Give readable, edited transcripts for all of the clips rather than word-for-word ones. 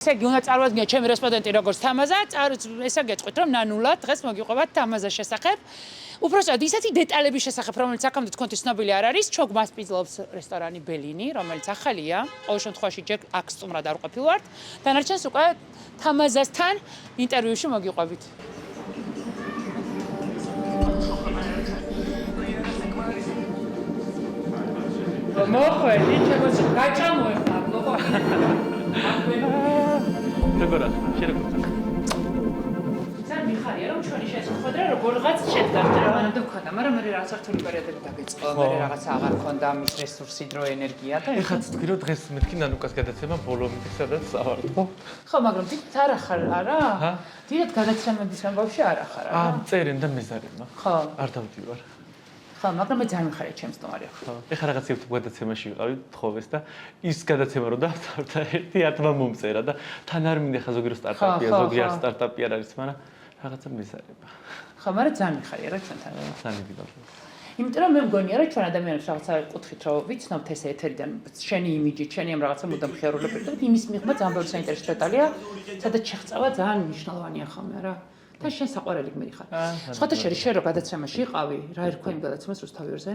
ესე იგი, უნდა წარვადგინოთ ჩემი რესპონდენტი როგორც თამაზა, ესე გეტყვით, რომ ნანულად დღეს მოგიყვებათ თამაზას შესახებ. უпроსტად ისეთი დეტალების შესახებ, რომელიც აქამდე თქვენთვის ცნობილი არ არის, ჩოგ მასპინძლობს რესტორანი ბელინი, რომელიც ახალია. ყოველ შემთხვევაში ჯერ აქ სტუმრად არ ვყოფილ ვართ. დანარჩენს უკვე თამაზასთან ინტერვიუში მოგიყვებით. მოხვედი, ჩემს გაჭამოეხლა, როგორ ახლა? შეიძლება. ძალიან მიხარია რომ ჩვენი შესახვედრა როგორღაც შედგა, მანამდე მქონდა, მაგრამ მე რაღაც ერთული პერიოდები დაგეწყო, მე რაღაც აღარ მქონდა მის რესურსი, დრო, ენერგია და ეხლა თქვი რომ დღეს მეთქი ნანუკას გადაცემა ბოლომდე სადაც ავარ. ხო, მაგრამ დიდ არ ახარ, არა? დიდად გადაცემების ამბავში არ ახარ, არა? წერენ და მეზარება. ხო. არ დავდივარ. ხო, მაგრამ მე ძალიან მიხარია ჩემს სტუმარი. ხო. ეხლა რაღაც ერთ გადაცემაში ვიყავი, თხოვეს და ის გადაცემა რომ დავწერდა ერთი ათმა მომწერა და თან არ მინდა ხა ზოგი რო სტარტაპია, ზოგი არ სტარტაპი არ არის, მაგრამ რაღაცა მეზარება. ხო, მაგრამ ძალიან მიხარია რა ჩვენთან. ძალიან დიდად. იმიტომ რომ მე მგონია რომ ჩვენ ადამიანებს რაღაცა კუთხით რომ ვიცნობთ ეს ეთერიდან შენი იმიჯი, შენი ამ რაღაცა მუდამ ხიარულები და იმის მიღმა ძალიან ბევრი საინტერესო დეტალია, სადაც შეღწევა ძალიან მნიშვნელოვანია ხოლმე რა. და შენ საყვარელი გმირი ხარ. სხვათა შორის შენ რო გადაცემაში იყავი, რა ერქვა იმ გადაცემას რუსთავიორზე?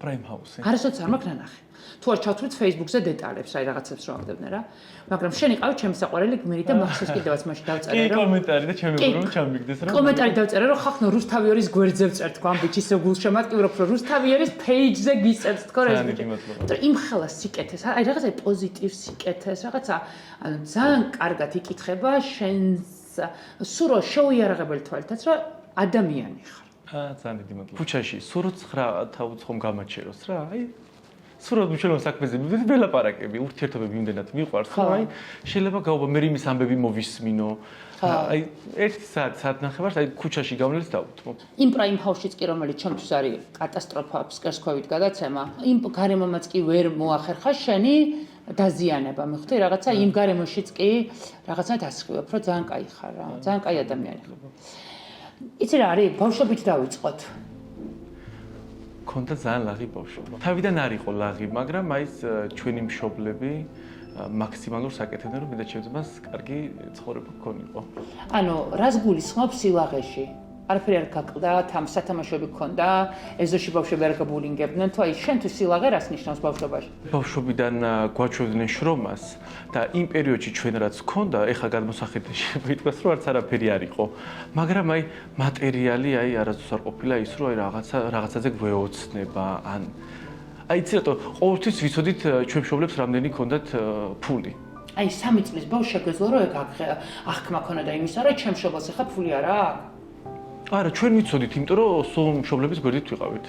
Prime House. არასოდეს არ მაქვს ნანახი. თუ არ ჩავთვლით Facebook-ზე დეტალებს, აი რაღაცებს რო აღდებდნენ რა. მაგრამ შენ იყავი ჩემი საყვარელი გმირი და მახსოვს კიდევაც მაშინ დავწერე რომ კომენტარი და ჩემი რომ ჩამიგდეს რა. კომენტარი დავწერე რომ ხახნო რუსთავიორის გვერდზე ვწერთ თქვა ამბიჩი ისე გულშემატკივრობ რომ რუსთავიორის page-ზე გისწევთ თქო რა ეს ბიჭი. და იმ ხელა სიკეთეს, აი რაღაცა პოზიტივ სიკეთეს, რაღაცა ანუ ძალიან კარგად იკითხება შენს სულ რო შეუიარაღებელი თვალითაც რომ ადამიანი ხარ. ძალიან დიდი მადლობა. ქუჩაში სულ რო 9 თავუცხომ გამაჩეროს რა. აი სულ რო მშელო საქმეზე მივდეთ ველაპარაკები, ურთიერთობები იმდენად მიყვარს, რომ აი შეიძლება გაობა მე იმის ამბები მოვისმინო. აი 1 საათ ნახევარს აი ქუჩაში გავლენს დავუთმო. იმ Prime House-შიც კი რომელიც ჩემთვის არის კატასტროფა ფსკერსქვევით გადაცემა, იმ გარემომაც კი ვერ მოახერხა შენი დაზიანება. მიხდი რაღაცა იმ გარემოშიც კი რაღაცნაირად ასხივებ, რომ ძალიან კაი ხარ რა, ძალიან კაი ადამიანი ხარ. იცი რა არის, ბავშვობით დავიწყოთ. კონდა ძალიან ლაღი ბავშვობა. თავიდან არ იყო ლაღი, მაგრამ აი ჩვენი მშობლები მაქსიმალურ საკეთებდნენ, რომ მე და ჩემს ძმას კარგი ცხოვრება გქონიყო. ანუ რას გულისხმობს სილაღეში? არაფერი არ გაკლდა, თამ სათამაშოები გქონდა, ეზოში ბავშვები არ გაბულინგებდნენ, თუ აი შენთვის სილაღე რას ნიშნავს ბავშვობაში? ბავშვობიდან გვაჩვევდნენ შრომას და იმ პერიოდში ჩვენ რაც გქონდა, ეხლა გადმოსახედი შეგვიტყვეს, რომ არც არაფერი არ იყო. მაგრამ აი მატერიალი აი არასდროს არ ყოფილა ის, რომ აი რაღაცაზე გვეოცნება, ან აი იცი რატო ყოველთვის ვიცოდით ჩვენ მშობლებს რამდენი ქონდათ ფული. აი 3 წლის ბავშვს შეგვეძლო რომ აღქმა ქონოდა იმისა, რომ ჩემ მშობელს ახლა ფული არა აქვს. არა, ჩვენ ვიცოდით, იმიტომ რომ სულ მშობლების გვერდით ვიყავით.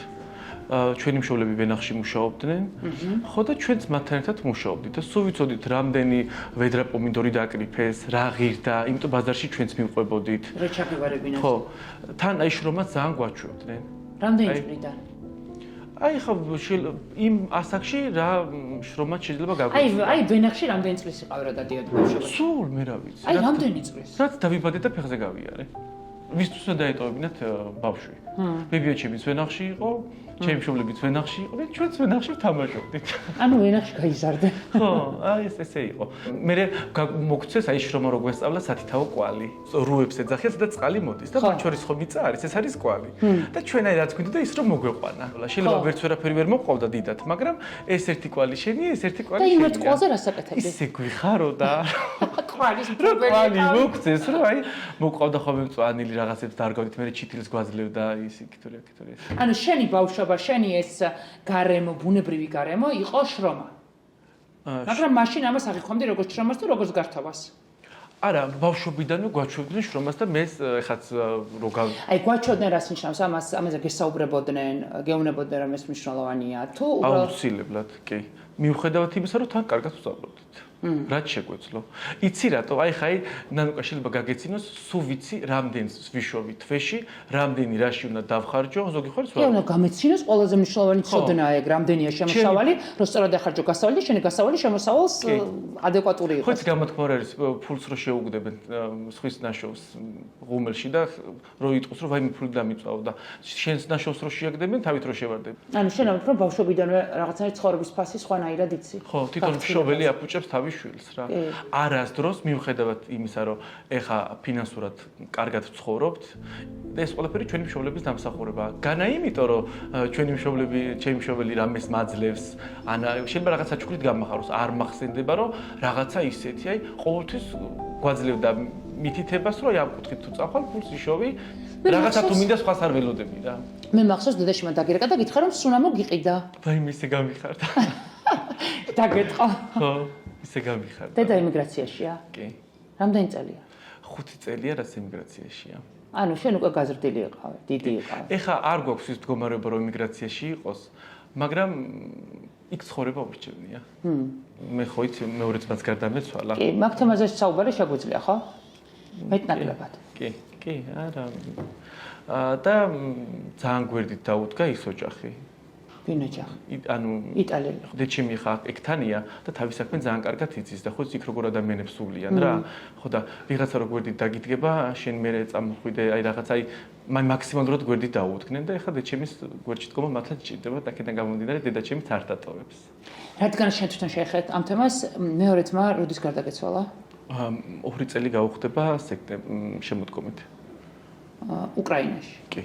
ჩვენი მშობლები ვენახში მუშაობდნენ, ხო და ჩვენც მათთან ერთად მუშაობდით და სულ ვიცოდით, რამდენი ვედრა პომიდორი დაკრიფეს, რა ღირდა, იმიტომ ბაზარში ჩვენც მივყვებოდით. რა ჩაგევარებინათ? ხო, თან აი შრომაც ძალიან გვაჩვევდნენ. რამდენი წლიდან? აი ხა იმ ასაკში რა შრომაც შეიძლება გაგვიჩნდეს. აი ვენახში რამდენი წლის იყავი რა დადიოდი ბავშვობაში? სულ მე რა ვიცი. აი რამდენი წლის? რაც დავიბადე და ფეხზე გავიარე. ვისთვის დაეტოვებინათ ბავშვი. ბებიაჩემიც ვენახში იყო, ჩემი მშობლებიც ვენახში იყო და ჩვენც ვენახში ვთამაშობდით. ანუ ვენახში გაიზარდე. ხო, აი ესე იყო. მე მოგწეს აი შრომა რო გვესწავლა სათითაო კვალი. რუებს ეძახიან, სადაც წყალი მოდის და მათ შორის ხო მიწა არის, ეს არის კვალი. და ჩვენ აი რაც გვინდა და ის რომ მოგვეყვანა. შეიძლება ვერც ვერაფერი ვერ მოყვავდა დიდად, მაგრამ ეს ერთი კვალი შენია, ეს ერთი კვალი შენია. და იმ ერთ კვალზე რა საკეთებდი? ისე გვიხარო და კვალის კვალი მოგწეს, რომ აი მოყვავდა ხოლმე მწვანილი რაღაცებს დარგავდით, მე ჩითილს გვაძლევდა ის იქითურია. ანუ შენი ბავშვობა, შენი ეს გარემო, ბუნებრივი გარემო იყო შრომა. მაგრამ მაშინ ამას აღიქვამდი როგორც შრომას თუ როგორც გართობას. არა, ბავშვობიდანვე გვაჩვევდნენ შრომას და მე ეხაც რო აი გვაჩვევდნენ რას ნიშნავს ამაზე გესაუბრებოდნენ, გეუბნებოდნენ რომ ეს მნიშვნელოვანია თუ უბრალოდ აუცილებლად, კი. მიუხედავად იმისა, რომ თან კარგად ვსწავლობდით. რაც შეგვეძლო. იცი რატო? აი ხაი ნანუკა შეიძლება გაგეცინოს, სულ ვიცი რამდენს ვიშოვი თვეში, რამდენი რაში უნდა დავხარჯო, ზოგი ხარ სხვა. კი, უნდა გამეცინოს ყველაზე მნიშვნელოვანი ცოდნა ეგ, რამდენია შემოსავალი, რომ სწორად ახარჯო გასავალი და შენი გასავალი შემოსავალს ადეკვატური იყოს. ხო, ის გამოთქმა არის ფულს რო შეუგდებენ სხვის ნაშოვს ღუმელში და რო იტყოს რომ ვაიმე ფული დამიწვაო და შენს ნაშოვს რო შეაგდებენ, თავით რო შევარდები. ანუ შენ ამბობ რომ ბავშვობიდანვე რაღაცნაირად ცხოვრების ფასი სხვანაირად ყველანაირად იცი. ხო, თვითონ მშობელი აფუჭებს თავის შვილს რა. არასდროს მიუხედავად იმისა, რომ ეხა ფინანსურად კარგად ვცხოვრობთ, ეს ყველაფერი ჩვენი მშობლების დამსახურებაა. განა იმიტომ, რომ ჩვენი ჩემი მშობელი რამეს მაძლევს, ან შეიძლება რაღაცა ჩქვრით გამახაროს, არ მახსენდება, რომ რაღაცა ისეთი, აი, ყოველთვის გვაძლევდა მითითებას, რომ ამ კუთხით თუ წახვალ, ფულს იშოვი, რაღაცა თუ მინდა სხვას არ ველოდები რა. მე მახსოვს დედაშიმა დაგირეკა და გითხრა რომ სუნამო გიყიდა. ვაიმე ისე გამიხარდა. დაგეთყო. ხო, ისე გამიხარდა. დედა ემიგრაციაშია? კი. რამდენი წელია? 5 წელია რაც ემიგრაციაშია. ანუ შენ უკვე გაზრდილი იყავი, დიდი იყავი. ეხა არ გვაქვს ის მდგომარეობა რომ ემიგრაციაში იყოს, მაგრამ იქ ცხოვრება ურჩევნია. მე ხო იცი მეორე ძმაც გარდა მეცვალა. კი, მაგ თემაზე საუბარი შეგვიძლია, ხო? მეტნაკლებად. კი, არა. და ძალიან გვერდით დაუდგა ის ოჯახი. ვინ ოჯახი? ანუ იტალიელი. დედჩემი ხა ეკთანია და თავის საქმე ძალიან კარგად იცის და ხო იქ როგორ ადამიანებს სულიან რა. ხო და ვიღაცა რო გვერდით დაგიდგება, შენ მე წამოხვიდე, აი რაღაც აი მაქსიმალურად გვერდით დაუდგნენ და ეხლა დედჩემის გვერდში დგომა მართლა ჭირდება და აქედან გამომდინარე დედაჩემიც არ დატოვებს. რადგან შენ თვითონ შეეხეთ ამ თემას, მეორე ძმა როდის გარდაგეცვალა? 2 წელი გაუხდება შემოდგომით. უკრაინაში. კი.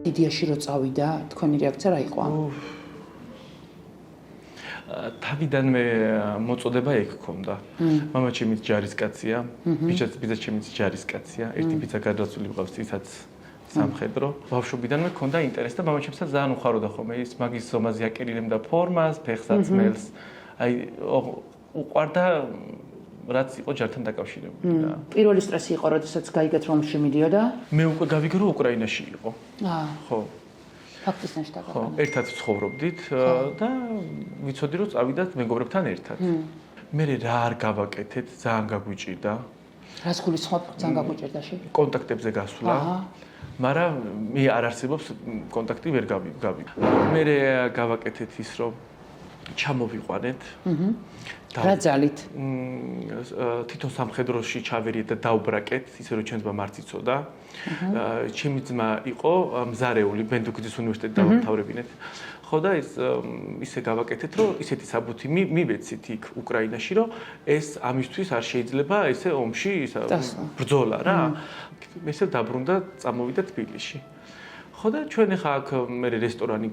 დიდიაში რო წავიდა, თქვენი რეაქცია რა იყო? თავიდანვე მოწოდება ეგ ქონდა. მამაჩემიც ჯარისკაცია, ბიძაჩემიც ჯარისკაცია. ერთი ბიძა გადასული მყავს ისაც სამხედრო. ბავშვობიდანვე ქონდა ინტერესი და მამაჩემსაც ძალიან უხაროდა ხოლმე ის მაგის ზომაზე აკერილებდა ფორმას, ფეხსაც მელს. აი უყვარდა რაც იყო ჯართან დაკავშირებული და პირველი სტრესი იყო, როდესაც გაიგეთ რომ შემიდიოდა? მე უკვე გავიგე რომ უკრაინაში იყო. ხო. ფაქტის ნაშთაგა. ხო, ერთად ცხოვრობდით და ვიცოდი რომ წავიდათ მეგობრებთან ერთად. მე რა არ გავაკეთეთ, ძალიან გაგვიჭირდა. რას გულისხმობ ძალიან გაგვიჭირდა შე? კონტაქტებზე გასვლა. მაგრამ მე არ არსებობს კონტაქტი ვერ გავი. მე გავაკეთეთ ის რომ ჩამოვიყვანეთ. რა ძალით? თვითონ სამხედროში ჩავერიეთ და დაუბრაკეთ, ისე რომ ჩვენს ბამარც იცოდა. ჩემი ძმა იყო მზარეული, ბენდუქის უნივერსიტეტი დავამთავრებინეთ. ხო და ისე გავაკეთეთ, რომ ისეთი საბუთი მივეცით იქ უკრაინაში, რომ ეს ამისთვის არ შეიძლება ესე ომში ბრძოლა რა. ესე დაბრუნდა, წამოვიდა თბილისში. ხო და ჩვენ ახლა აქ მე რესტორანი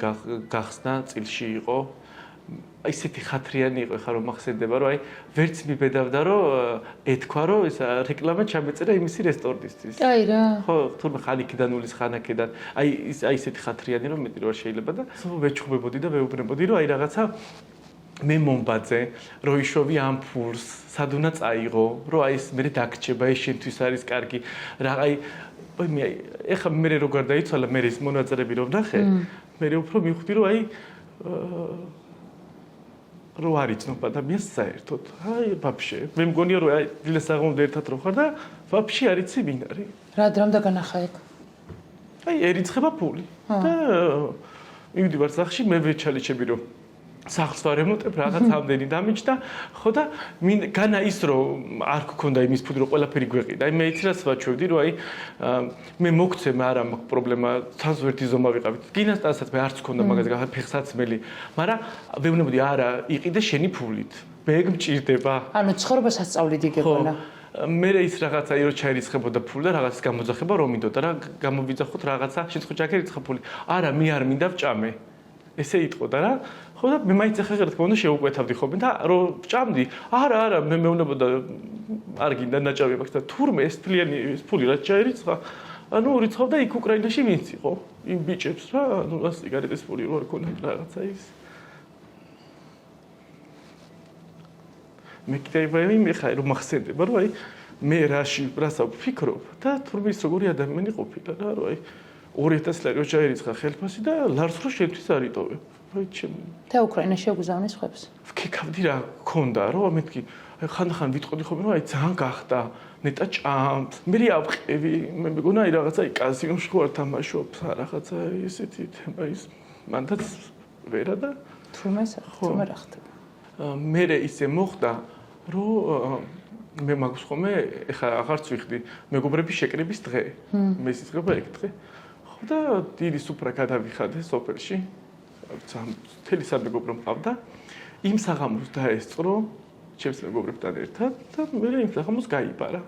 გახსნა, წილში იყო. ისეთი ხათრიანი იყო ხა რომ მახსენდება რომ აი ვერც მიბედავდა რომ ეთქვა რომ ეს რეკლამა ჩამეწერა იმისი რესტორნისთვის. აი რა. ხო, თურმე ხანიკიდან ულის ხანაკიდან. აი ისეთი ხათრიანი რომ მეტი რო შეიძლება და ვეჩხუბებოდი და ვეუბნებოდი რომ აი რაღაცა მე მომბაძე რომ იშოვი ამ ფულს, სად უნდა წაიღო, რომ აი ეს მე დაგრჩება, ეს შენთვის არის კარგი. რა აი მე ეხა მე რო გარდაიცვალა მე ის მონაწილეები რომ ნახე, მე უფრო მივხვდი რომ აი რო არ იცნობ ადამიანს საერთოდ. აი, ვაფშე. მე მგონია რომ აი დილეს აღმოჩნდა ერთად რო ხარ და ვაფშე არ იცი ვინ არის. რა დრამ დაგანახა ეგ? აი, ერიცხება ფული. და მივდივარ სახში, მე ვეჩალიჩები რომ სახლს ვარემონტებ, რაღაც ამდენი დამიჯდა, ხო და განა ის რომ არ გქონდა იმის ფული რომ ყველაფერი გვეყიდა. აი მე იცი რაც ვაჩვევდი რომ აი მე მოგცემ არა მაქვს პრობლემა, თავს ვერთი ზომა ვიყავით. გინასტანსაც მე არც გქონდა მაგაზე ფეხსაცმელი, მაგრამ ვეუბნებოდი არა, იყიდე შენი ფულით. მე ეგ მჭირდება. ანუ ცხოვრება სასწაულიდი გეგონა. მე ის რაღაცა ირო ჩაირიცხებოდა ფული და რაღაცის გამოძახება რომ მინდოდა რა გამოვიძახოთ რაღაცა შეწყო ჩაკერიცხა ფული. არა, მე არ მინდა ვჭამე. ესე იტყოდა რა. ხო და მე მაინც ახლა რა თქმა უნდა შეუკვეთავდი ხოლმე და რომ ვჭამდი არა მე მეუბნებოდა არ გინდა ნაჭავი მაქვს და თურმე ეს თლიანი ფული რაც ჩაერიცხა ანუ რიცხავდა იქ უკრაინაში ვინც იყო იმ ბიჭებს რა ანუ რა სიგარეტის ფული რო არ ქონდა რაღაცა ის მე კიდევ მე ხაი რომ მახსენდება რომ აი მე რასა ვფიქრობ და თურმე ის როგორი ადამიანი ყოფილა რა რომ აი 2000 ლარი რო ჩაერიცხა ხელფასი და ლარს რო შენთვის არ იტოვებ და უკრაინაში აგუზავნეს ხებს. ვქეკავდი რა ქონდა რომ მეთქი ხანდახან ვიტყოდი ხოლმე რომ აი ძალიან გახდა ნეტა ჭამთ მე ავყევი მე მეგონა აი რაღაცა აი კაზინოში ხო არ თამაშობს რაღაცა ესეთი თემა ის მანდაც ვერა და თუმცა რა ხდება მე ისე მოხდა რომ მე მაქვს ხოლმე ეხლა აღარც ვიხდი მეგობრების შეკრების დღე. მე სიცხება ეგ დღე. ხო და დიდი სუფრა გადავიხადე სოფელში. მთელი სამეგობრო მყავდა. იმ საღამოს დაესწრო ჩემს მეგობრებთან ერთად და მე იმ საღამოს გაიბარა.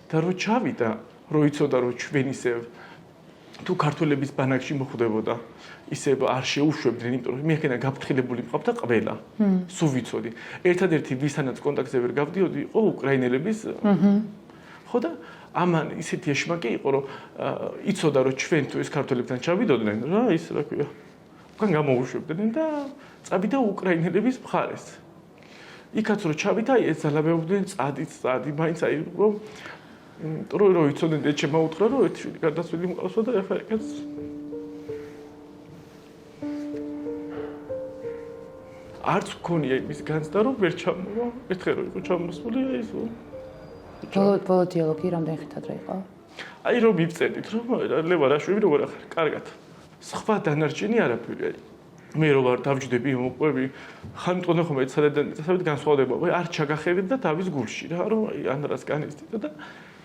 და რო ჩავიდა, რო იცოდა რომ ჩვენ ისევ თუ ქართველების ბანაკში მოხვდებოდა, ისევ არ შეუშვებდნენ, იმიტომ რომ მე აქედან გაფრთხილებული მყავდა ყველა. სულ ვიცოდი. ერთადერთი ვისანაც კონტაქტზე ვერ გავდიოდი, იყო უკრაინელების. ხო და ამან ისეთი ეშმაკი იყო, რომ იცოდა რომ ჩვენ თუ ეს ქართველებთან ჩავიდოდნენ, რა ის რა ქვია. უკან გამოუშვებდნენ და წავიდა უკრაინელების მხარეს. იქაც რო ჩავიდა, ეძალაბებდნენ წადი, მაინც აი რომ რო იცოდნენ და შემოუთხრა რომ ერთი შვილი გარდაცვლილი მყავსო და ეხლა ეგაც არც მქონია იმის განცდა რომ ვერ ჩამოვა. ერთხელ რო იყო ჩამოსული ის ბოლო დიალოგი რამდენი ხით ადრე იყო? აი რომ მივწერდით რომ ლევა რაშვილი როგორ ახარ? კარგად. სხვა დანარჩენი არაფერი. მე რო ვარ დავჯდები მოყვები ხანტონე ხომ ეცადეთ წასავით განსხვავდება. არ ჩაგახევით და თავის გულში რა რომ აი ანრას განისტით და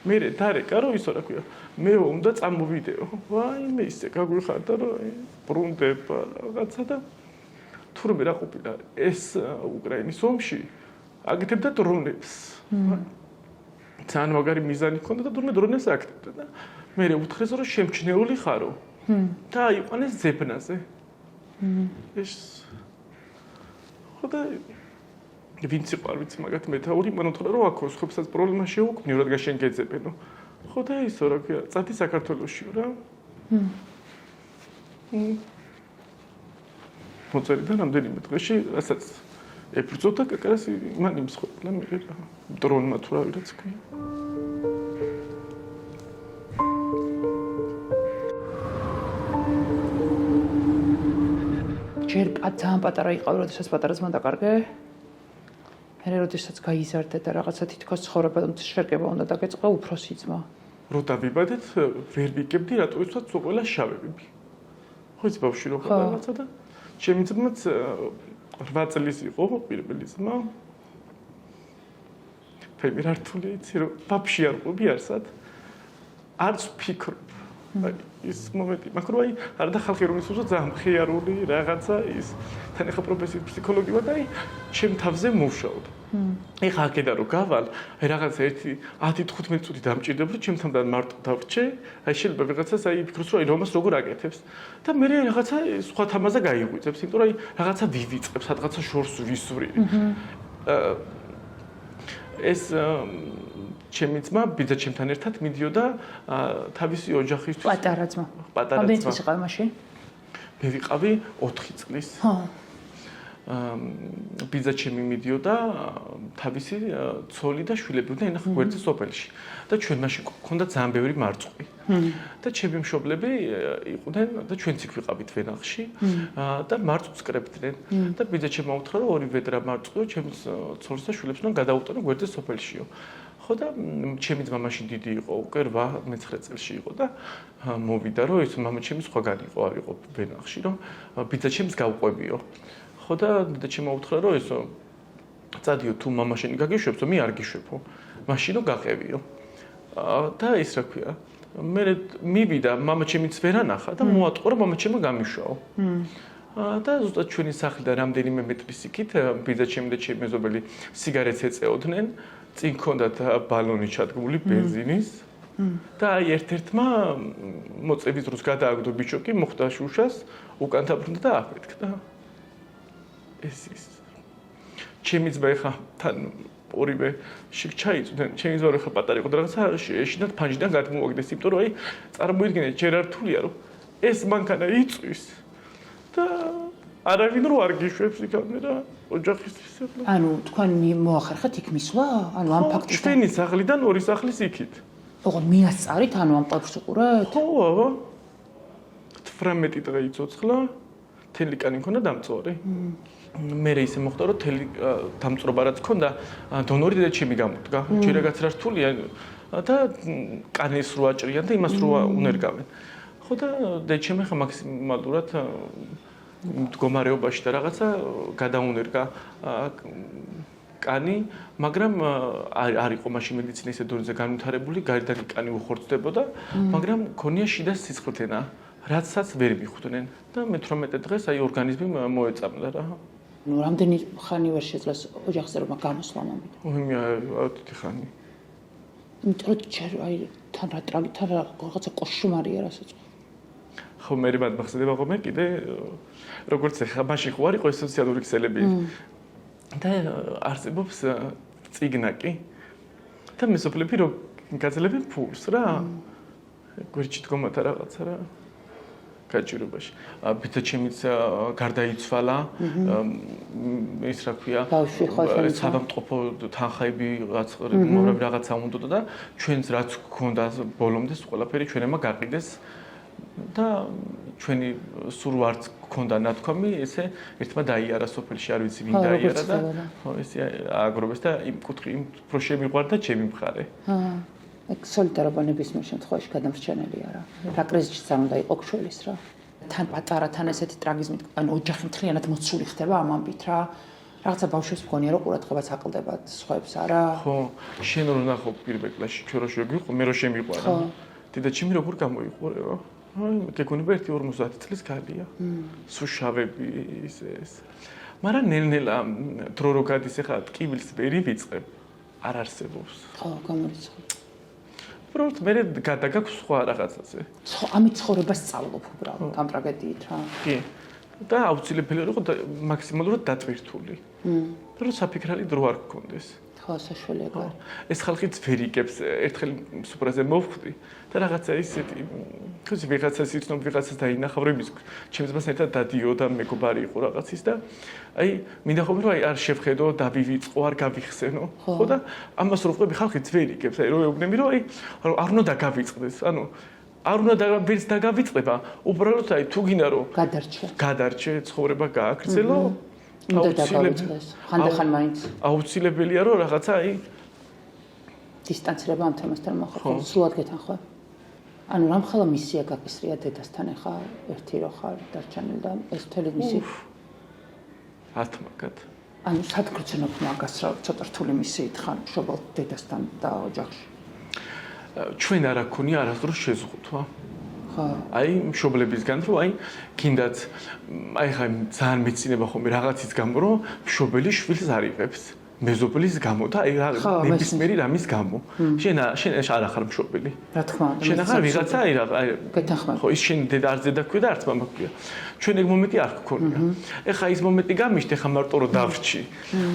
მე დარეკა რომ ისო რა ქვია. მე უნდა წამოვიდეო. ვაიმე ისე გაგვიხარდა რომ ბრუნდება რაღაცა და თურმე რა ყოფილა ეს უკრაინის ომში აკეთებდა დრონებს. ძალიან მაგარი მიზანი ჰქონდა და თურმე დრონებს აკეთებდა და მე უთხრეს რომ შემჩნეული ხარო. და აიყვანეს ძებნაზე. ეს ხოდა ვინც იყო არ ვიცი მაგათ მეთაური მან უთხრა რომ აქ სხვებსაც პრობლემა შეუქმნიო რადგან შენ გეძებენო. ხოდა ისო რა ქვია წადი საქართველოსში რა. მოწერდა რამდენიმე დღეში რასაც ებრძოდა კაკარას მან იმსხვერპლა მიყიდა დრონმა თუ რა ვიღაც ქვია. ჯერ ძალიან პატარა იყავი, როდესაც პატარა ძმა დაკარგე. მე როდესაც გაიზარდე და რაღაცა თითქოს ცხოვრება შერკება უნდა დაგეწყო უფროსი ძმა. რო დავიბადეთ, ვერ ვიგებდი რატო იცვათ ყველა შავები. ხო იცი ბავშვი რო ხარ რაღაცა და ჩემი ძმაც 8 წლის იყო პირველი ძმა. ფემი რართული იცი რომ ბავშვი არ ყოფი არსად. არც ფიქრობ. ის მომენტი, მაგრამ აი არ და ხალხი რომ ისურვა ძალიან მხიარული რაღაცა ის თან ახლა პროფესიის ფსიქოლოგი ვარ და აი ჩემ თავზე მუშაობ. ეხლა აქედან რომ გავალ, აი რაღაცა 10-15 წუთი დამჭირდება, რომ ჩემთან მარტო დავრჩე, აი შეიძლება რაღაცას აი ფიქრობს რომ აი რომას როგორ აკეთებს და მე რაღაცა სხვა თამაზე გაიღვიძებს, იმიტომ რომ აი რაღაცა ვივიწყებს, რაღაცა შორს ვისვრირი. ეს ჩემი ძმა ბიძა ჩემთან ერთად მიდიოდა თავისი ოჯახისთვის. პატარა ძმა. რამდენი წლის იყავი მაშინ? მე ვიყავი 4 წლის. ბიძა ჩემი მიდიოდა თავისი ცოლი და შვილები და ენახა გვერდზე სოფელში. და ჩვენ მაშინ გქონდა ძალიან ბევრი მარწყვი. და ჩემი მშობლები იყვნენ და ჩვენც იქ ვიყავით ვენახში და მარწყვს კრებდნენ. და ბიძა ჩემმა უთხრა რომ 2 ვედრა მარწყვიო ჩემს ცოლს და შვილებს უნდა გადაუტანო გვერდზე სოფელშიო. ხო და ჩემი ძმა მაშინ დიდი იყო, უკვე 8-9 წელში იყო და მოვიდა რომ ეს მამა ჩემი სხვაგან იყო, არ იყო ვენახში, რომ ბიძა ჩემს გავყვებიო. ხო და და ჩემმა უთხრა რომ ესო წადიო თუ მამა შენი გაგიშვებსო, მე არ გიშვებო. მაშინ რომ გაყევიო. და ის რა ქვია, მე მივიდა, მამა ჩემიც ვერ ანახა და მოატყო რომ მამა ჩემმა გამიშვაო. და ზუსტად ჩვენი სახლიდან რამდენიმე მეტრის იქით ბიძა ჩემი და ჩემი მეზობელი სიგარეტს ეწეოდნენ. წინ ქონდათ ბალონი ჩადგმული ბენზინის და აი ერთ-ერთმა მოწების დროს გადააგდო ბიჭოკი, მოხდა შუშას, უკან დაბრუნდა და აფეთქდა. ეს ჩემი ძმა ხა თან ორივე შიგ ჩაიწვდნენ. ჩემი ძმა ხა პატარა იყო და რაღაცა ეშინათ ფანჯიდან გადმოაგდეს, იმიტომ რომ აი წარმოიდგინეთ ჯერ არ თვლია რომ ეს მანქანა იწვის და არავინ რო არ გიშვებს იქამდე რა ოჯახისთვის. ანუ თქვენ მოახერხეთ იქ მისვლა? ანუ ამ ფაქტის ჩვენი სახლიდან 2 სახლის იქით. ოღონდ მიასწარით, ანუ ამ პარკს უყურეთ? ხო, აბა. 18 დღე იცოცხლა, თელი კანი მქონდა დამწვარი. მე ისე მოხდა რომ თელი დამწრობა რაც მქონდა, დონორი და ჩემი გამოდგა. ჯერ რაღაც რა რთულია და კანეს რო აჭრიან და იმას რო უნერგავენ. ხო და ჩემი ხა მაქსიმალურად მდგომარეობაში და რაღაცა გადაუნერგა კანი, მაგრამ არ იყო მაშინ მედიცინა ისე დონეზე განვითარებული, გარედან კანი უხორცდებოდა, მაგრამ მქონია შიდა სისხლთენა, რაცაც ვერ მიხვდნენ და მე-18 დღეს აი ორგანიზმი მოეწამლა რა. ნუ რამდენი ხანი ვერ შეძლეს ოჯახზე რომ გამოსვლა მომიდა? მე 10 ხანი. იმიტომ ჯერ აი თან რაღაცა კოშმარია რასაც. ხო მე მათ მახსენდება ხოლმე კიდე როგორც ახლა მაშინ ხო არ იყო სოციალური ქსელები და არსებობს წიგნაკი და მეზობლები რო გაძლევენ ფულს რა გვერდში დგომათა რაღაცა რა გაჭირობაში ბიძაჩემიც გარდაიცვალა ის რა ქვია საბამტყოფო თანხაები რაღაცა უნდა და ჩვენს რაც გქონდა ბოლომდე ყველაფერი ჩვენემა გაყიდეს და ჩვენი სულ ვარც გქონდა ნათქვამი ესე ერთმა დაიარა სოფელში არ ვიცი ვინ დაიარა და ხო ესე აგროვეს და იმ კუთხე იმ უფრო შემიყვარდა ჩემი მხარე ეგ სოლიდარობა ნებისმიერ შემთხვევაში გადამრჩენელია რა რა კრიზისიც არ უნდა იყო გშველის რა თან პატარა თან ესეთი ტრაგიზმით ანუ ოჯახი მთლიანად მოცული ხდება ამ ამბით რა რაღაცა ბავშვებს მგონია რომ ყურადღებაც აკლდებათ სხვებს არა ხო შენ რო ნახო პირველ კლასში ჩვენ რო შევიყო მე რო შემიყვარა დედაჩემი როგორ გამოიყურება აი გეკონება 1-50 წლის გალია სუშავები ეს მაგრამ ნელ-ნელა დრო რო გადის ახლა ტკივილს ვერი ვიწყებ არ არსებობს ხო გამორიცხო უბრალოდ მე გადაგაქვს სხვა რაღაცაზე ამით ცხოვრებას სწავლობ უბრალოდ ამ ტრაგედიით რა კი და აუცილებელია რომ მაქსიმალურად დატვირთული რომ საფიქრალი დრო არ გქონდეს ხო საშუალია გარ ეს ხალხიც ვერ იგებს ერთხელ სუპრაზე მოვხვდი და რაღაცა ისეთი თუს ვიღაცას იცნობ ვიღაცას დაინახავ რომ ის ჩემს მას ერთად დადიო და მეგობარი იყო რაღაცის და აი მინდა ხომ რომ აი არ შევხედო და ვივიწყო არ გავიხსენო ხო და ამას რო ვყვები ხალხიც ვერ იგებს აი რო ეუბნები რომ აი არ უნდა დაგავიწყდეს ანუ არ უნდა ვერც დაგავიწყდება უბრალოდ აი თუ გინდა რომ გადარჩე ცხოვრება გააგრძელო უნდა დაგავიწყდეს ხანდახან მაინც აუცილებელია რომ რაღაცა აი დისტანცირება ამ თემასთან მოხდა სულად გეთანხმე ანუ რამხელა მისია გაკისრია დედასთან ახლა ერთი რო ხარ დარჩენილ და ეს მთელი მისი ათმაგად ანუ სადგურცნობ მაგას რა ცოტა რთული მისიით ხარ მშობელ დედასთან და ოჯახში ჩვენ არა გქონია არასდროს შეზღუდვა ხო აი მშობლებისგან რომ აი კიდაც აი ხა ძალიან მეცინება ხოლმე რაღაცის გამო რომ მშობელი შვილს არ იღებს მეზობლის გამო და აი ნებისმიერი რამის გამო შენ არ ახარ მშობელი რა თქმა უნდა შენ ახარ ვიღაცა აი გეთანხმები ხო ის შენ დედა არ ზედა ქვია და არც მამა ქვია ჩვენ ეგ მომენტი არ გქონია ეხა ის მომენტი გამიშთ ეხა მარტო რომ დავრჩი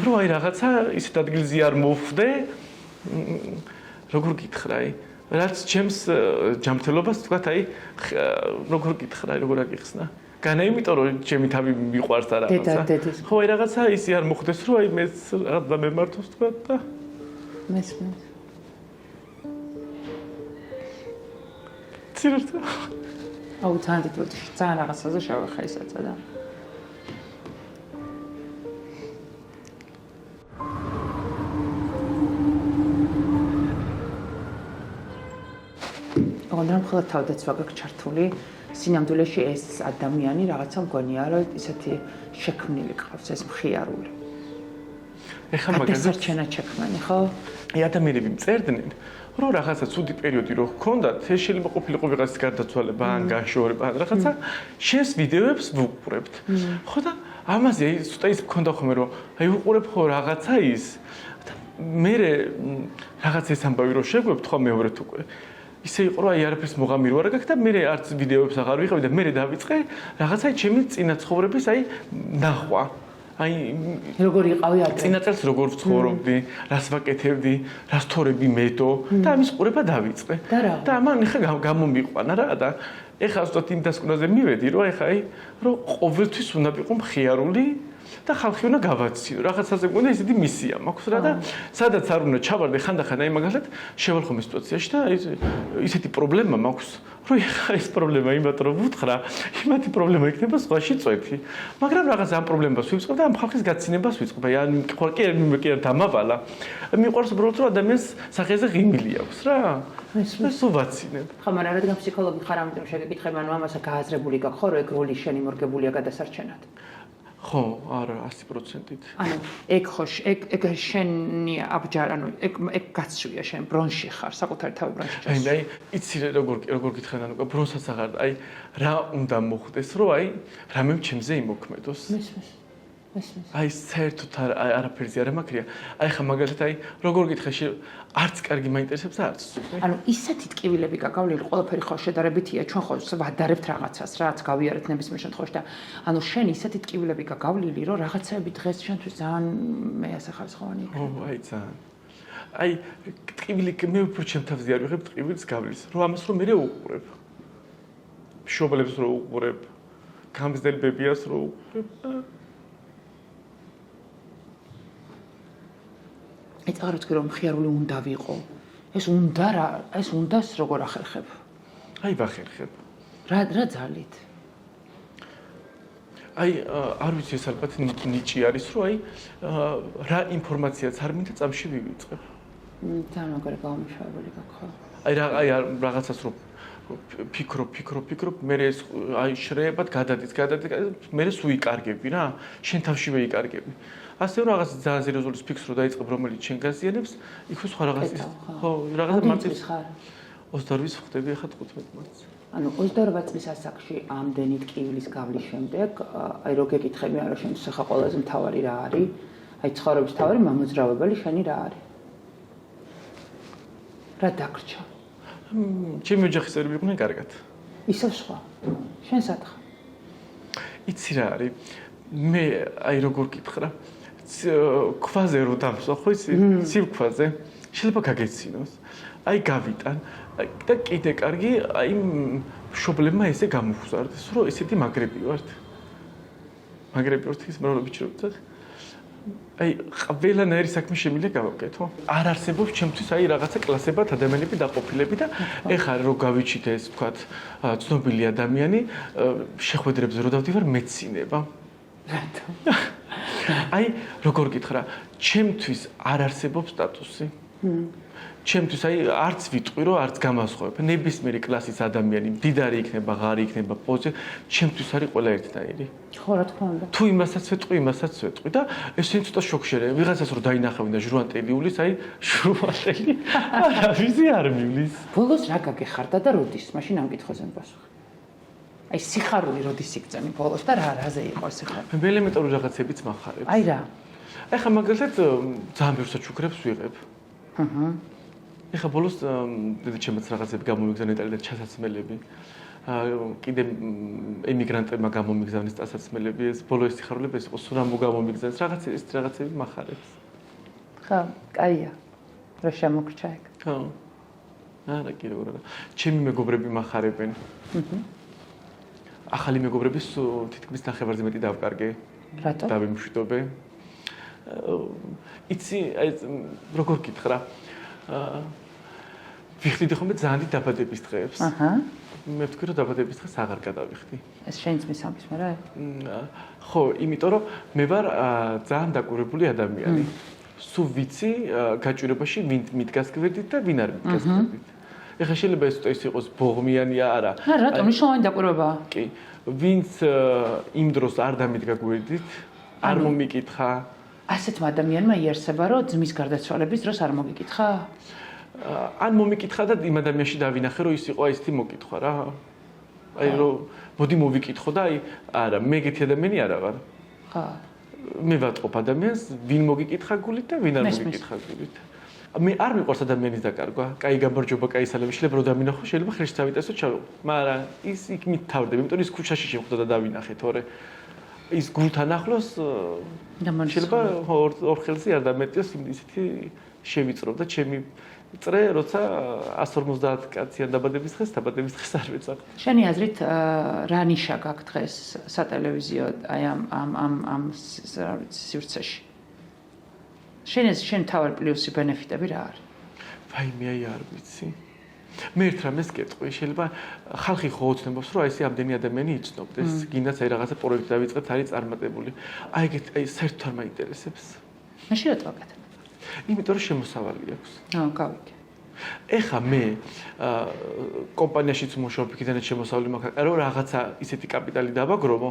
რომ აი რაღაცა ისეთ ადგილზე არ მოვხვდე როგორ გითხრაი რაც ჩემს ჯანმრთელობას თქვა აი როგორ გითხრაი როგორ აგიხსნა განა იმიტომ რომ ჩემი თავი მიყვარს და რაღაცა ხო აი რაღაცა ისი არ მოხდეს რომ აი მეც რაღაცა მემართოს თქვა და მესმის ცირერთა აუ ძალიან დიდ ძალიან რაღაცაზე შევეხა ისაცა და მაგრამ ხოლმე თავდაცვა გაქვს ჩართული სინამდვილეში ეს ადამიანი რაღაცა მგონია რომ ისეთი შექმნილი ყავს ეს მხიარული ეხლა მაგაზე ჩენა შექმნილი ხო აი ადამიანები მწერდნენ რომ რაღაცა ცუდი პერიოდი რო ჰქონდათ ეს შეიძლება ყოფილიყო ვიღაცის გარდაცვალება ან გაშორება ან რაღაცა შენს ვიდეოებს ვუყურებთ ხო და ამაზე აი ცოტა ის მქონდა ხოლმე რომ აი ვუყურებ ხო რაღაცა ის მე რაღაც ეს ამბავი რო შეგვეbt ხო მეორედ უკვე ისე იყო რომ აი არაფერს მოღამირო არ გაქვს და მე არც ვიდეოებს აღარ ვიღავი და მე დავიწყე რაღაცა ჩემი წინა ცხოვრების აი ნახვა აი როგორ იყავი ადრე წინა წელს როგორ ვცხოვრობდი რას ვაკეთებდი რას თორები მეტო და ამის ყურება დავიწყე და ამან ეხა გამომიყვანა რა და ეხა ზუსტად იმ დასკვნაზე მივედი რომ ეხა აი რომ ყოველთვის უნდა ვიყო მხიარული და ხალხი უნდა გავაცინო რაღაცაზე მგონია ისეთი მისია მაქვს რა და სადაც არ უნდა ჩავარდე ხანდახან აი მაგალითად შევალხომ ეს სიტუაციაში და ისეთი პრობლემა მაქვს რომ ეხა ეს პრობლემა იმათ რომ ვუთხრა იმათი პრობლემა იქნება სხვაში წვეთი მაგრამ რაღაც ამ პრობლემას ვიწყებ და ამ ხალხის გაცინებას ვიწყებ აი ან კი არ დამავალა მიყვარს უბრალოდ რომ ადამიანს სახეზე ღიმილი აქვს რა ეს ვაცინებ ხა მაგრამ რადგან ფსიქოლოგი ხარ ამიტომ შეგეკითხება ანუ ამასა გააზრებული გაქვს ხო რომ ეგ როლი შენი მორგებულია გადასარჩენად ხო, არა 100%-ით. ანუ ეგ ხო ეგ შენი აბჯარ, ანუ ეგ გაცვია შენ ბრონში ხარ, საკუთარი თავი ბრონში ჩას. აი, იცი როგორ გითხარ, ანუ ბრონსაც აღარ, აი რა უნდა მოხდეს, რომ აი რამემ ჩემზე იმოქმედოს. მესმის. აი საერთოდ არაფერზე არ მაქვს. აი ხა მაგალითად აი როგორ გითხაში არც კარგი მაინტერესებს არც სუპერ. ანუ ისეთი ტკივილები გაგავლილი ყველაფერი ხო შედარებითია ჩვენ ხო ვადარებთ რაღაცას რაც გავიარეთ ნებისმიერ შემთხვევაში და ანუ შენ ისეთი ტკივილები გაგავლილი რომ რაღაცები დღეს შენთვის ძალიან მეასახარისხოვანი იქნება. ო აი ძალიან. აი ტკივილი მე უფრო ჩემ თავზე არ ვიღებ ტკივილის გავლის რომ ამას რომ მე უყურებ. მშობლებს რომ უყურებ. გამზრდელ ბებიას რომ უყურებ. ეწაროთ რომ მხიარული უნდა ვიყო. ეს უნდას როგორ ახერხებ? აი ვახერხებ. რა ძალით? აი არ ვიცი ეს ალბათ ნიჭი არის რომ აი რა ინფორმაციაც არ მინდა წამში ვივიწყებ. ძალიან მაგარი გამომშვებული გაქვს ხო? აი რაღაცას რომ ფიქრობ, მე ეს აი შრეებად გადადის, მე ეს უიკარგები რა, შენ თავშივე იკარგები. ასე რომ რაღაც ძალიან სერიოზული ფიქს რო დაიწყებ, რომელიც შენ გაზიანებს, იქ სხვა რაღაც ხო, რაღაცა მარტივს ხარ. 22-ის ხდები ახლა 15 მარტს. ანუ 22 წლის ასაკში ამდენი ტკივილის გავლის შემდეგ, აი რო გეკითხები არა შენ ხა ყველაზე მთავარი რა არის? აი ცხოვრების მთავარი მამოძრავებელი შენი რა არის? რა დაგრჩა? ჩემი ოჯახის წევრები იყვნენ კარგად. ისევ სხვა. შენ სათხარ. იცი რა არის? მე აი როგორ გითხრა? ქვაზე რო დამსვა ხო იცი? სივრქვაზე. შეიძლება გაგეცინოს. აი გავიტან და კიდე კარგი აი მშობლებმა ესე გამოგზარდეს რომ ესეთი მაგრები ვართ. მაგრები ვართ ის მრავლობი ჩრობთ. აი ყველანაირი საქმე შემიძლია გავაკეთო. არ არსებობს ჩემთვის აი რაღაცა კლასებად ადამიანები დაყოფილები და ეხლა რო გავიჩიტე ეს ვთქვათ ცნობილი ადამიანი შეხვედრებზე რო დავდივარ მეცინება. რატო? აი როგორ გითხრა, ჩემთვის არ არსებობს სტატუსი. ჩემთვის აი არც ვიტყვი რომ არც გამასხვავებ. ნებისმიერი კლასის ადამიანი, მდიდარი იქნება, ღარი იქნება, პოზიცია, ჩემთვის არის ყველა ერთნაირი. ხო, რა თქმა უნდა. თუ იმასაც ვეტყვი და ეს ცოტა შოქშერე, ვიღაცას რო დაინახავენ და ჟრუანტელი უვლის, აი ჟრუანტელი. არა, ვიზი არ მივლის. ბოლოს რა გაგეხარდა და როდის? მაშინ ამ კითხვაზე პასუხი. აი სიხარული როდის იგწენი ბოლოს და რაზე იყო სიხარული? მე ელემენტარული რაღაცებიც მახარებს. აი რა. ეხლა მაგალითად ძალიან ბევრ საჩუქრებს ვიღებ. ეხლა ბოლოს დედაჩემაც რაღაცები გამომიგზავნა იტალიიდან ჩასაცმელები. კიდე ემიგრანტებმა გამომიგზავნეს წასაცმელები. ეს ბოლო ეს სიხარულები ეს იყო სურამო გამომიგზავნეს რაღაცები მახარებს. ხო, კაია. რა შემოგრჩა ეგ? ხო. არა კი როგორ არა. ჩემი მეგობრები მახარებენ. ახალი მეგობრების თითქმის ნახევარზე მეტი დავკარგე. რატო? დავიმშვიდობე. იცი, აი როგორ გითხრა? ვიხდიდი ხოლმე ძალიან დიდ დაბადების დღეებს. მე ვთქვი რომ დაბადების დღეს აღარ გადავიხდი. ეს შენი ძმის ამბის მე რა? ხო, იმიტომ რომ მე ვარ ძალიან დაკვირვებული ადამიანი. სულ ვიცი გაჭირებაში ვინ მიდგას გვერდით და ვინ არ მიდგას გვერდით. ეხლა შეიძლება ეს იყოს ბოღმიანი არა. რატომ მნიშვნელოვანი დაკვირვებაა? კი, ვინც იმ დროს არ დამიდგა გვერდით, არ მომიკითხა. ასეთმა ადამიანმა იარსება, რომ ძმის გარდაცვალების დროს არ მოგიკითხა? ან მომიკითხა და იმ ადამიანში დავინახე, რომ ის იყო აი ესეთი მოკითხვა რა. აი რომ მოდი მოვიკითხო და აი არა, მე ეგეთი ადამიანი არა ვარ. ხა. მე ვატყობ ადამიანს, ვინ მოგიკითხა გულით და ვინ არ მოგიკითხა გულით. მე არ მიყვარს ადამიანის დაკარგვა, კაი გამარჯობა, კაი სალამი, შეიძლება რომ დამინახო, შეიძლება ხელში დავიტესო, ჩავიღო. მაგრამ ის იქ მითავრდება, იმიტომ ის ქუჩაში შეხვდა და დავინახე, თორე ის გულთან ახლოს შეიძლება ორ ხელზე არ დამეტიოს ისეთი შევიწრო და ჩემი წრე, როცა 150 კაციან დაბადების დღეს არ ვეცახ. შენი აზრით რა ნიშა გაქვს დღეს სატელევიზიო აი ამ სივრცეში? შენ თავარ პლუსი ბენეფიტები რა არის? ვაიმე აი არ ვიცი. მე ერთ რამეს გეტყვი, შეიძლება ხალხი ხო ოცნებობს, რომ აი ესე ამდენი ადამიანი იცნობდეს, გინდაც აი რაღაცა პროექტი დავიწყებთ, არის წარმატებული. აი ეგეთი აი საერთოდ არ მაინტერესებს. მაშინ რატო აკეთებ? იმიტომ რომ შემოსავალი აქვს. გავიგე. ეხა მე კომპანიაშიც მუშაობ, იქიდანაც შემოსავლი მაქვს, რომ რაღაცა ისეთი კაპიტალი დავაგროვო,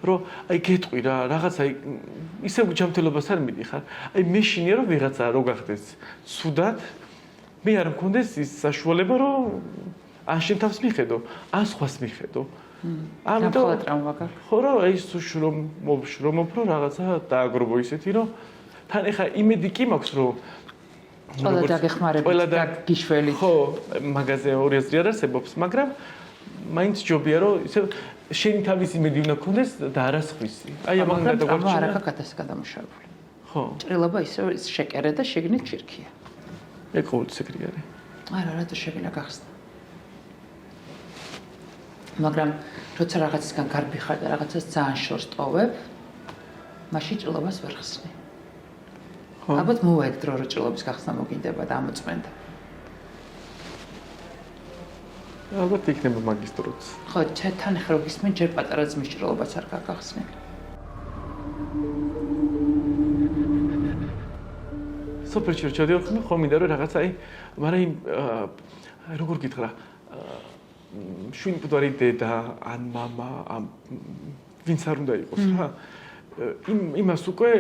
რომ აი გეტყვი რა, რაღაცა ისე ჯანმრთელობას არ მიდიხარ. აი მე შინია რომ ვიღაცა რო გახდეს ცუდად, მე არ მქონდეს ის საშუალება, რომ ან შენ თავს მიხედო, ან სხვას მიხედო. ამიტომ ტრამვა გაქვს. ხო რა, აი შრომობ რომ რაღაცა დააგროვო ისეთი, რომ თან ეხა იმედი კი მაქვს, რომ ყველა დაგეხმარებით გაგიშველი. ხო, მაგაზე 200 არ არსებობს, მაგრამ მაინც ჯობია რომ ისე შენი თავის იმედი უნდა გქონდეს და არა სხვისი. აი ამან გადაგვარჩინა. არა კაკადას გადამუშავებული. ხო. ჭრილობა ისე შეკერე და შეგნით ჭირქია. მე ყოველწლიერი არის. არა, რატო შეგინა გახსნა. მაგრამ როცა რაღაცისგან გარბი ხარ და რაღაცას ძალიან შორს ტოვებ, მაშინ ჭრილობას ვერ ხსნი. ალბათ მოვაეთ დრო რომ ჭრილობის გახსნა მოგინდება და ამოწმენდა. ალბათ იქნება მაგისტროც. ხო, თან ახლა რო გისმენ ჯერ პატარა ძმის ჭრილობას არ გაგახსნილი. სოფელში რომ ჩავდივარ ხომ მინდა რომ რაღაცა აი, მაგრამ იმ როგორ გითხრა, შვიდმკვდარი დედა ან მამა ან ვინც არ უნდა იყოს რა. იმას უკვე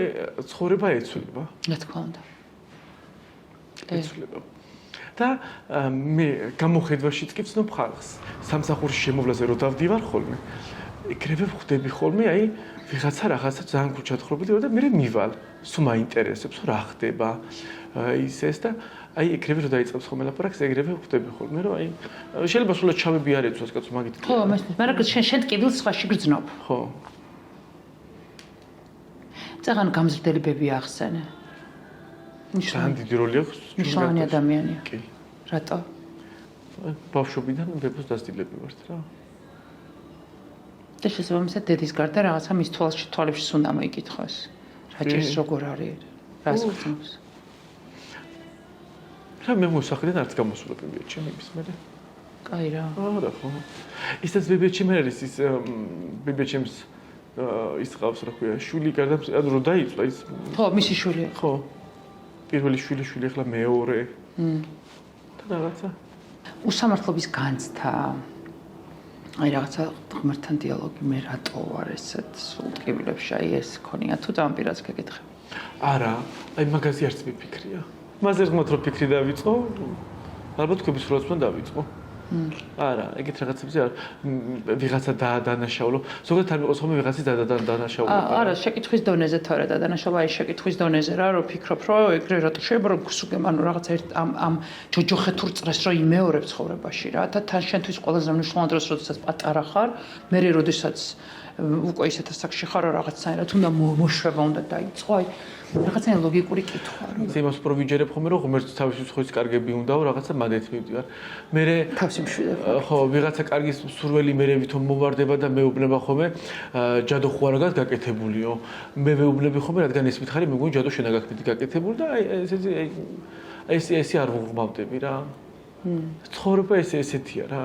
ცხოვრება ეცვლება. რა თქმა უნდა. ეცვლება. და მე გამოხედვაშიც კი ვცნობ ხალხს. სამსახურის შემოვლაზე რო დავდივარ ხოლმე, ეგრევე ვხვდები ხოლმე, აი ვიღაცა რაღაცა ძალიან გულჩათხრობილი და მე მივალ. სულ მაინტერესებს რა ხდება. ის ეს და აი ეგრევე რო დაიწყებს ხოლმე ლაპარაკს, ეგრევე ვხვდები ხოლმე, რომ აი შეიძლება სულ ჩავები არ ეცვას კაცო მაგით. ხო, მაგრამ შენ ტკივილს სხვაში გრძნობ. ხო. წაღან გამზრდელი ბები ახსენე. ძალიან დიდი როლი აქვს. მნიშვნელოვანი ადამიანია. კი. რატო? ბავშვობიდან ბებოს დასtildeები ვართ რა. და შესაბამისად დედის გარდა რაღაცა მის თვალებში უნდა მოიკითხოს. რა ჭირს როგორ არის? რას ხსნობს? რა მე მოსახლიდან არც გამოსულა ბებიაჩი იმის მერე. კაი რა. არა ხო. ისიც ბებიაჩი მე არის ის ბებიაჩემს ის ყავს რა ქვია, შვილი გარდა რო დაიწყო ის. ხო, მისი შვილი. ხო. პირველი შვილი ახლა მეორე. და რაღაცა. უსამართლობის განცდა. აი რაღაცა ღმერთთან დიალოგი მე რატო ვარ ესეთ სულ ტკივილებში აი ეს ქონია თუ დამპირაც გეკითხები. არა, აი მაგაზე არც მიფიქრია. მასე ღმერთ რო ფიქრი დავიწყო, ალბათ თქვენი სულაც უნდა დავიწყო. არა, ეგეთ რაღაცებზე არ ვიღაცა დანაშაულო. ზოგადად არ მიყოს ხოლმე ვიღაცის დანაშაულო. არა, შეკითხვის დონეზე თორე და დანაშაულო აი შეკითხვის დონეზე რა, რომ ფიქრობ, რომ ეგრე რატო შეიძლება რომ გსუგემ ანუ რაღაცა ამ ჯოჯოხეთურ წრეს რო იმეორებ ცხოვრებაში რა და თან შენთვის ყველაზე მნიშვნელოვანი დროს როდესაც პატარა ხარ, მე როდესაც უკვე ისეთ ასაკში ხარ რომ რაღაცნაირად უნდა მოშვება უნდა დაიწყო აი რაღაცნაირად ლოგიკური კითხვა რა. იმას პროვიჯერებ ხოლმე რომ ღმერთს თავისი სხვის კარგები უნდაო რაღაცა მადეთ მივდივარ. მე თავში მშვიდებ. ხო, ვიღაცა კარგის სურველი მე ვითომ მოვარდება და მეუბნება ხოლმე ჯადო ხوارაგად გაკეთებულიო. მე მეუბნები ხოლმე რადგან ეს მითხარი მე მგონი ჯადო შენა გაკეთებული გაკეთებული და აი ეს არ ვღმავდები რა. ცხოვრება ესეთია რა.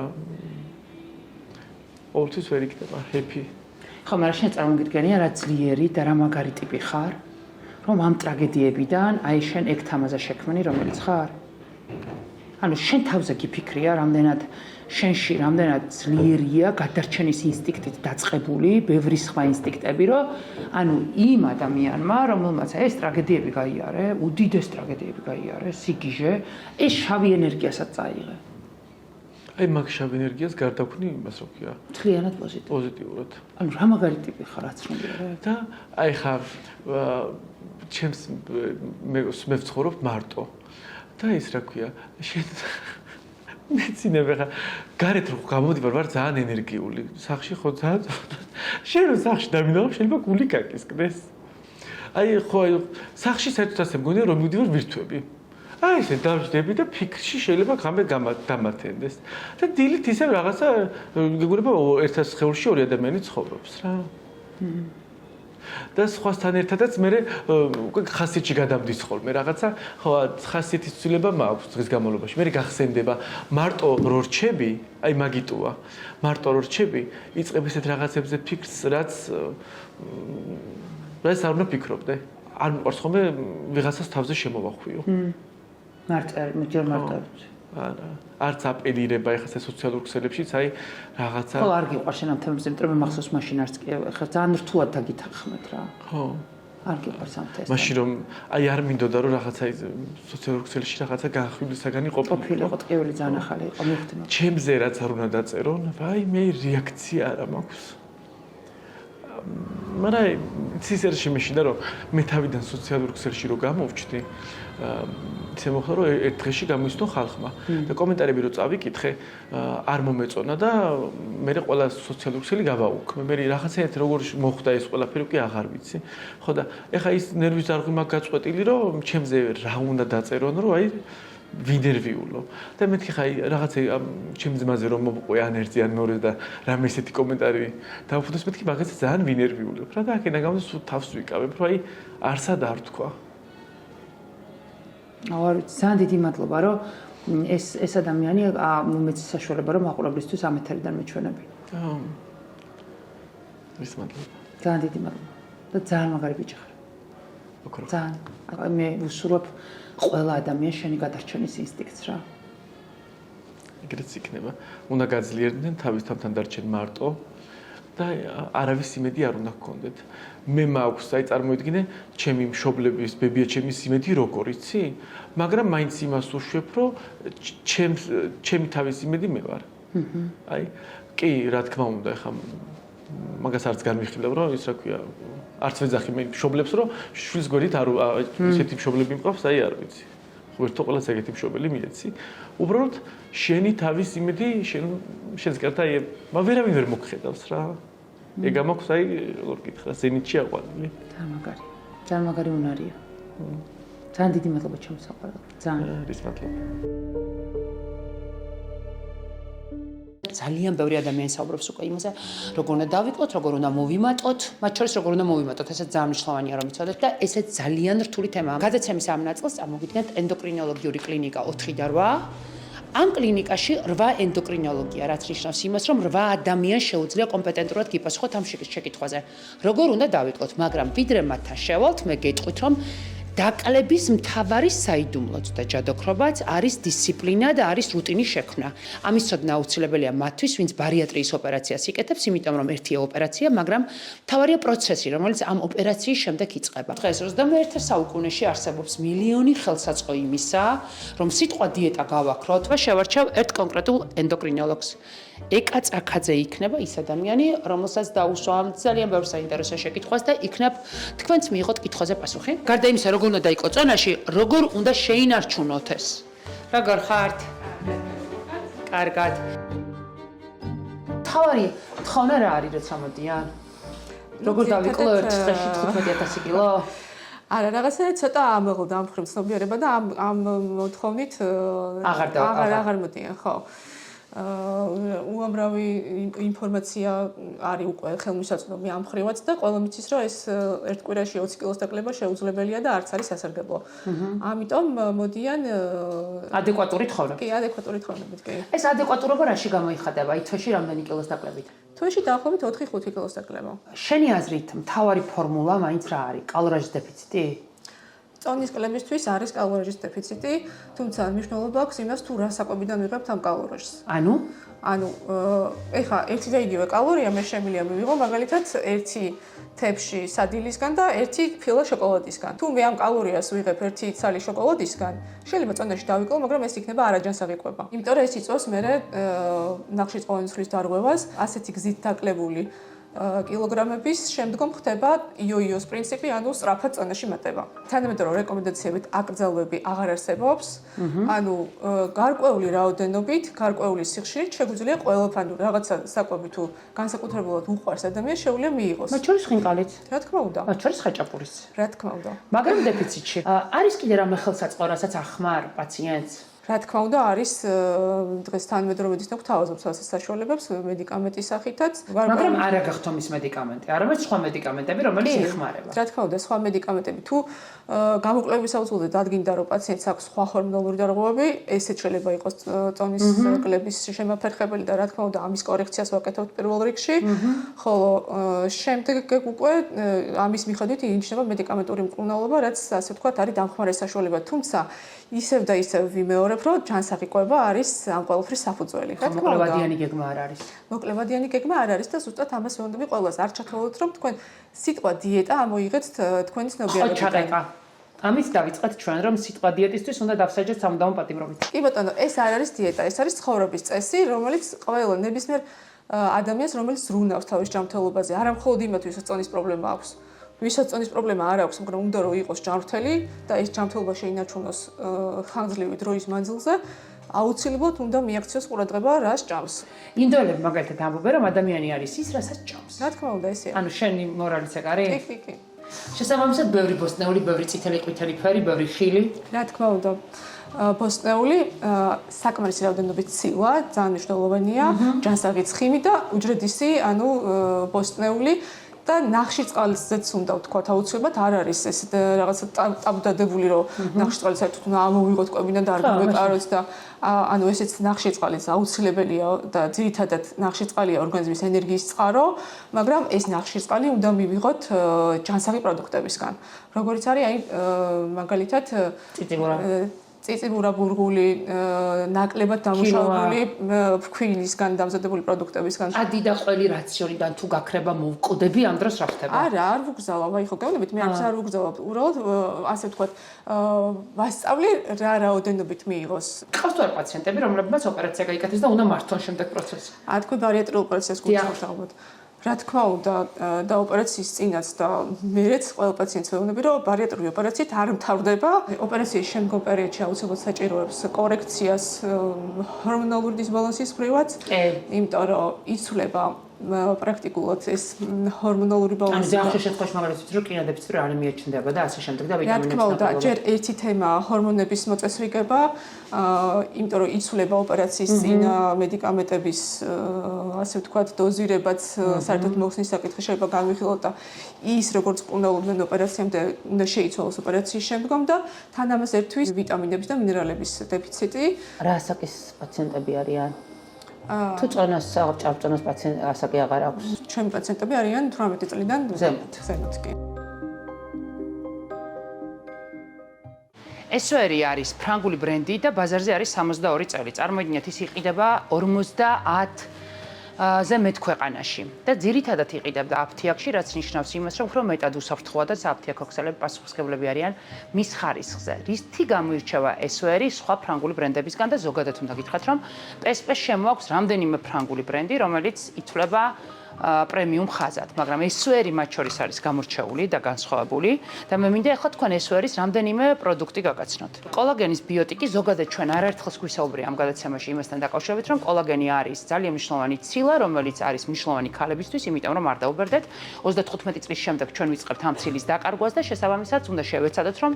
ყოველთვის ვერ იქნება ჰეპი. ხო, მაგრამ შენ წარმოგიდგენია რა ძლიერი და რა მაგარი ტიპი ხარ, რომ ამ ტრაგედიებიდან აი შენ ეგ თამაზე შექმნი, რომელიც ხარ. ანუ შენ თავზე გიფიქრია, რამდენად შენში რამდენად ძლიერია გადარჩენის ინსტინქტით დაწყებული, ბევრი სხვა ინსტინქტები, რომ ანუ იმ ადამიანმა, რომელმაც ეს ტრაგედიები გაიარე, უდიდეს ტრაგედიები გაიარე, სიგიჟე, ეს შავი ენერგიასაც წაიღე. აი მაგ შავ ენერგიას გარდაქმნი იმას რო ქვია. მთლიანად პოზიტიურად. ანუ რა მაგარი ტიპი ხარ აცნობიერე. და აი ხა ჩემს მე ვცხოვრობ მარტო. და ის რა ქვია, შენ მეცინებ ხა გარეთ რო გამოდივარ ვარ ძალიან ენერგიული. სახში ხო ძალიან შენ რო სახში დამინახავ შეიძლება გული გაკისკდეს. აი ხო სახში საერთოდ ასე მგონია რომ მივდივარ ვირთვები. აი ესე დავждები და ფიქრში შეიძლება ღამე დამათენდეს. და დილით ისე რაღაცა გეგურება ერთად სხეულში ორი ადამიანი ცხოვრობს რა. და სხვასთან ერთადაც მე უკვე ხასიათში გადამდის ხოლმე რაღაცა ხო ხასიათის ცვლილება მაქვს დღის განმავლობაში. მე გახსენდება მარტო რო რჩები, აი მაგიტოა. მარტო რო რჩები, იწყებ ესეთ რაღაცებზე ფიქრს, რაც არ უნდა ფიქრობდე. არ მიყვარს ხოლმე ვიღაცას თავზე შემოვახვიო. მარტო, ჯერ მარტო. არც აპელირება ეხლა სოციალურ ქსელებშიც, აი რაღაცა. ხო, არ გიყვარს შენ ამ თემებს, იმიტომ რომ მახსოვს მაშინ არც კი ხა ძალიან რთულად დაგითანხმეთ რა. ხო. არ გიყვარს ამ თემებს. მაშინ რომ აი არ მინდოდა რომ რაღაცა სოციალურ ქსელში რაღაცა განხილვისაგანი ყოფილიყო, ტყივილი ძალიან ახალი იყო, მივხვდი მაგ. ჩემზე რაც არ უნდა დაწერონ, ვაი მე რეაქცია არა მაქვს. მაგრამ ის არ შემეშინდა რომ მე თავიდან სოციალურ ქსელში რო გამოვჩდი ისე მოხდა რომ ერთ დღეში გამოისწო ხალხმა და კომენტარები რო წავიკითხე არ მომეწონა და მე ყველა სოციალურ ქსელი გავაუქმე მე რაღაცა როგორ მოხდა ეს ყველაფერი კი აღარ ვიცი ხო და ეხა ის ნერვის დარღვი მაგ გაწყვეტილი რომ ჩემზე რა უნდა დაწერონ რომ აი ვინერვიულო და მეთქი ხა რაღაცა ჩემ ძმაზე რომ მოვყვე ან ერთი ან მეორე და რამე ესეთი კომენტარი დავფუთოს მეთქი მაგაც ძალიან ვინერვიულებ რა და აქედან გამოს თავს ვიკავებ რომ აი არსად არ თქვა არ ძალიან დიდი მადლობა რომ ეს ადამიანი მომეცი საშუალება რომ მაყურებლისთვის ამ ეთერიდან მეჩვენები. ის მადლობა. ძალიან დიდი მადლობა. და ძალიან მაგარი ბიჭი ხარ. ძალიან. მე ვუსურვებ ყველა ადამიანს შენი გადარჩენის ინსტინქტს რა. ეგრეც იქნება. უნდა გაძლიერდნენ თავის თავთან დარჩენ მარტო და არავის იმედი არ უნდა გქონდეთ. მე მაქვს, აი წარმოიდგინე, ჩემი მშობლების, ბებია-ჩემის იმედი როგორ იცი? მაგრამ მაინც იმას უშვებ, რომ ჩემი თავის იმედი მე ვარ. აი, კი, რა თქმა უნდა, ეხა მაგას არც განვიხილებ, რომ ის რა ქვია, არც ვეძახი მე მშობლებს, რომ შვილს გვერდით არ ისეთი მშობლები მყავს, აი არ ვიცი. ღერთო ყველას ეგეთი მშობელი მიეცი. უბრალოდ შენი თავის იმედი შენს გარდა აი ვერავინ ვერ მოგხედავს რა. ეგ ამაქვს აი როგორ გითხრა ზენიტში აყვანილი. ძალიან მაგარი უნარია. ძალიან დიდი მადლობა ჩემს საყვარელო. ძალიან. ის მადლობა. ძალიან ბევრი ადამიანი საუბრობს უკვე იმაზე, როგორ უნდა დავიწყოთ, როგორ უნდა მოვიმატოთ, მათ შორის როგორ უნდა მოვიმატოთ, ესეც ძალიან მნიშვნელოვანია რომ იცოდეთ და ესეც ძალიან რთული თემაა. გადაცემის ამ ნაწილს წარმოგიდგენთ ენდოკრინოლოგიური კლინიკა 4 და 8. ამ კლინიკაში 8 ენდოკრინოლოგია, რაც ნიშნავს იმას, რომ 8 ადამიანს შეუძლია კომპეტენტურად გიპასუხოთ ამ შეკითხვაზე. როგორ უნდა დავიწყოთ, მაგრამ ვიდრე მათთან შევალთ, მე გეტყვით, რომ დაკლების მთავარი საიდუმლოც და ჯადოქრობაც არის დისციპლინა და არის რუტინის შექმნა. ამის ცოდნა აუცილებელია მათთვის, ვინც ბარიატრიის ოპერაციას იკეთებს, იმიტომ რომ ერთია ოპერაცია, მაგრამ მთავარია პროცესი, რომელიც ამ ოპერაციის შემდეგ იწყება. დღეს 21 საუკუნეში არსებობს მილიონი ხელსაწყო იმისა, რომ სიტყვა დიეტა გავაქროთ და შევარჩევ ერთ კონკრეტულ ენდოკრინოლოგს. ეკა წაქაძე იქნება ის ადამიანი, რომელსაც დაუსვამ ძალიან ბევრ საინტერესო შეკითხვას და იქნებ თქვენც მიიღოთ კითხვაზე პასუხი. გარდა იმისა, როგორ უნდა დაიწყო წონაში, როგორ უნდა შეინარჩუნოთ ეს. როგორ ხართ? კარგად. თავარი თხოვნა რა არის როცა მოდიან? როგორ დავიკლო ერთ წრეში 15000 კილო? არა, რაღაცა ცოტა ამეღლდა ამ მხრივ ცნობიერება და ამ მოთხოვნით აღარ მოდიან, ხო. უამრავი ინფორმაცია არის უკვე ხელმისაწვდომი ამ მხრივაც და ყველა მიცის რომ ეს ერთ კვირაში 20 კილოს დაკლება შეუძლებელია და არც არის სასარგებლო. ამიტომ მოდიან ადეკვატური თხოვნებით. კი, ადეკვატური თხოვნებით, კი. ეს ადეკვატურობა რაში გამოიხატება? აი თვეში რამდენი კილოს დაკლებით? თვეში დაახლოებით 4-5 კილოს დაკლება. შენი აზრით მთავარი ფორმულა მაინც რა არის? კალორიების დეფიციტი? წონის კლებისთვის არის კალორიების დეფიციტი, თუმცა მნიშვნელობა აქვს იმას თუ რა საკვებიდან ვიღებთ ამ კალორიებს. ანუ ეხა ერთი და იგივე კალორია მე შემიძლია მივიღო მაგალითად ერთი თებში სადილისგან და ერთი ფილა შოკოლადისგან. თუ მე ამ კალორიას ვიღებ ერთი ცალი შოკოლადისგან, შეიძლება წონაში დავიკლო, მაგრამ ეს იქნება არაჯანსაღი კვება. იმიტომ რომ ეს იწვევს მე ნახშირწყალოვანი ცხვრის დარღვევას, ასეთი გზით დაკლებული კილოგრამების შემდგომ ხდება იო-იოს პრინციპი, ანუ სწრაფად წონაში მატება. თანამედროვე რეკომენდაციებით აკრძალვები აღარ არსებობს, ანუ გარკვეული რაოდენობით, გარკვეული სიხშირით შეგვიძლია ყველაფერი რაღაცა საკვები თუ განსაკუთრებულად უყვარს ადამიანს შეუძლია მიიღოს. მათ შორის ხინკალიც. რა თქმა უნდა. მათ შორის ხაჭაპურის. რა თქმა უნდა. მაგრამ დეფიციტში. არის კიდე რამე ხელსაწყო, რასაც ახმარ პაციენტს? რა თქმა უნდა, არის დღეს თანამედროვე მედიცინა გვთავაზობს ასეთ საშუალებებს მედიკამენტის სახითაც. მაგრამ არა გახთომის მედიკამენტი, არამედ სხვა მედიკამენტები, რომელიც იხმარება. რა თქმა უნდა, სხვა მედიკამენტები თუ გამოკვლევის საუწყლოდ დადგინდა, რომ პაციენტს აქვს სხვა ჰორმონალური დარღვევები, ესეც შეიძლება იყოს წონის კლების შემაფერხებელი და რა თქმა უნდა, ამის კორექციას ვაკეთებთ პირველ რიგში. ხოლო შემდეგ უკვე ამის მიხედვით ინიშნება მედიკამენტური მკურნალობა, რაც ასე ვთქვათ, არის დამხმარე საშუალება. თუმცა ისევ და ისევ ვიმეორებ ვიმეორებ, რომ ჯანსაღი კვება არის ამ ყველაფრის საფუძველი. რა თქმა უნდა, მოკლევადიანი გეგმა არ არის. მოკლევადიანი გეგმა არ არის და ზუსტად ამას ვეუბნები ყველას. არ ჩათვალოთ, რომ თქვენ სიტყვა დიეტა ამოიღეთ თქვენი ცნობიერებიდან. ამის დავიწყეთ ჩვენ, რომ სიტყვა დიეტისთვის უნდა დავსაჯეთ სამუდამო პატიმრობით. კი ბატონო, ეს არ არის დიეტა, ეს არის ცხოვრების წესი, რომელიც ყველა ნებისმიერ ადამიანს, რომელიც ზრუნავს თავის ჯანმრთელობაზე, არა მხოლოდ იმათვისაც წონის პრობლემა აქვს. ვისაც წონის პრობლემა არ აქვს, მაგრამ უნდა რომ იყოს ჯანმრთელი და ეს ჯანმრთელობა შეინარჩუნოს ხანგრძლივი დროის მანძილზე, აუცილებლად უნდა მიაქციოს ყურადღება რას ჭამს. ინდოელები მაგალითად ამბობენ, რომ ადამიანი არის ის, რასაც ჭამს. რა თქმა უნდა, ესეა. ანუ შენი მორალიც ეგ არის? კი. შესაბამისად, ბევრი ბოსტნეული, ბევრი წითელი, ყვითელი ფერი, ბევრი ხილი. რა თქმა უნდა, ბოსტნეული საკმარისი რაოდენობით ცილა, ძალიან მნიშვნელოვანია, ჯანსაღი ცხიმი და უჯრედისი, ანუ ბოსტნეული და ნახშირწყალზეც უნდა ვთქვათ აუცილებლად არ არის ეს რაღაცა ტაბუდადებული რომ ნახშირწყალი საერთოდ უნდა ამოვიღოთ კვებიდან და არ გვეკაროთ და ანუ ესეც ნახშირწყალის აუცილებელია და ძირითადად ნახშირწყალია ორგანიზმის ენერგიის წყარო, მაგრამ ეს ნახშირწყალი უნდა მივიღოთ ჯანსაღი პროდუქტებისგან. როგორც არის აი მაგალითად წიწიბურა ბურღული, ნაკლებად დამუშავებული ფქვილისგან დამზადებული პროდუქტებისგან. ადი და ყველი რაციონიდან თუ გაქრება მოვკვდები ამ დროს რა ხდება? არა, არ ვუგზავნებ, აი ხო გეუბნებით, მე ამას არ ვუგზავნებ. უბრალოდ ასე ვთქვათ, ვასწავლი რა რაოდენობით მიიღოს. ყავს თუ არა პაციენტები, რომლებმაც ოპერაცია გაიკეთეს და უნდა მართონ შემდეგ პროცესი? თქვენ ბარიატრიულ ოპერაციას გულისხმობთ. რა თქმა უნდა და ოპერაციის წინაც და მერეც ყველა პაციენტს ვეუბნები, რომ ბარიატრიული ოპერაციით არ მთავრდება. ოპერაციის შემდგომ პერიოდში აუცილებლად საჭიროებს კორექციას ჰორმონალური დისბალანსის მხრივაც, იმიტომ რომ იცვლება პრაქტიკულად ეს ჰორმონალური ბალანსი. ანუ ახლა შემთხვევაში მაგალითად რომ კინოდებიც არ მიეჩნდება და ასე შემდეგ და ვიტამინების რა თქმა უნდა, ჯერ ერთი თემაა ჰორმონების მოწესრიგება, იმიტომ რომ იცვლება ოპერაციის წინ მედიკამენტების ასე ვთქვათ დოზირებაც საერთოდ მოხსნის საკითხი შეიძლება განვიხილოთ და ის როგორც კუნდაობდნენ ოპერაციამდე უნდა შეიცვალოს ოპერაციის შემდგომ და თან ამას ერთვის ვიტამინების და მინერალების დეფიციტი. რა ასაკის პაციენტები არიან? თუ წონას ჭარბწონას პაციენტ ასაკი აღარ აქვს. ჩემი პაციენტები არიან 18 წლიდან ზემოთ კი. ესვერი არის ფრანგული ბრენდი და ბაზარზე არის 62 წელი. წარმოიდგინეთ, ის იყიდება 50-ზე მეტ ქვეყანაში და ძირითადად იყიდება აფთიაქში, რაც ნიშნავს იმას, რომ უფრო მეტად უსაფრთხოა და აფთიაქოქსელები პასუხისმგებლები არიან მის ხარისხზე. რითი გამოირჩევა ესვერი სხვა ფრანგული ბრენდებისგან და ზოგადად უნდა გითხრათ, რომ PSP შემოაქვს რამდენიმე ფრანგული ბრენდი, რომელიც ითვლება პრემიუმ ხაზად, მაგრამ ესვერი მათ შორის არის გამორჩეული და განსხვავებული და მე მინდა ახლა თქვენ ესვერის რამდენიმე პროდუქტი გაგაცნოთ. კოლაგენის ბიოტიკი ზოგადად ჩვენ არაერთხელ გვისაუბრია ამ გადაცემაში იმასთან დაკავშირებით, რომ კოლაგენი არის ძალიან მნიშვნელოვანი ცილა, რომელიც არის მნიშვნელოვანი ქალებისთვის, იმიტომ რომ არ დაუბერდეთ 35 წლის შემდეგ ჩვენ ვიწყებთ ამ ცილის დაკარგვას და შესაბამისად უნდა შევეცადოთ, რომ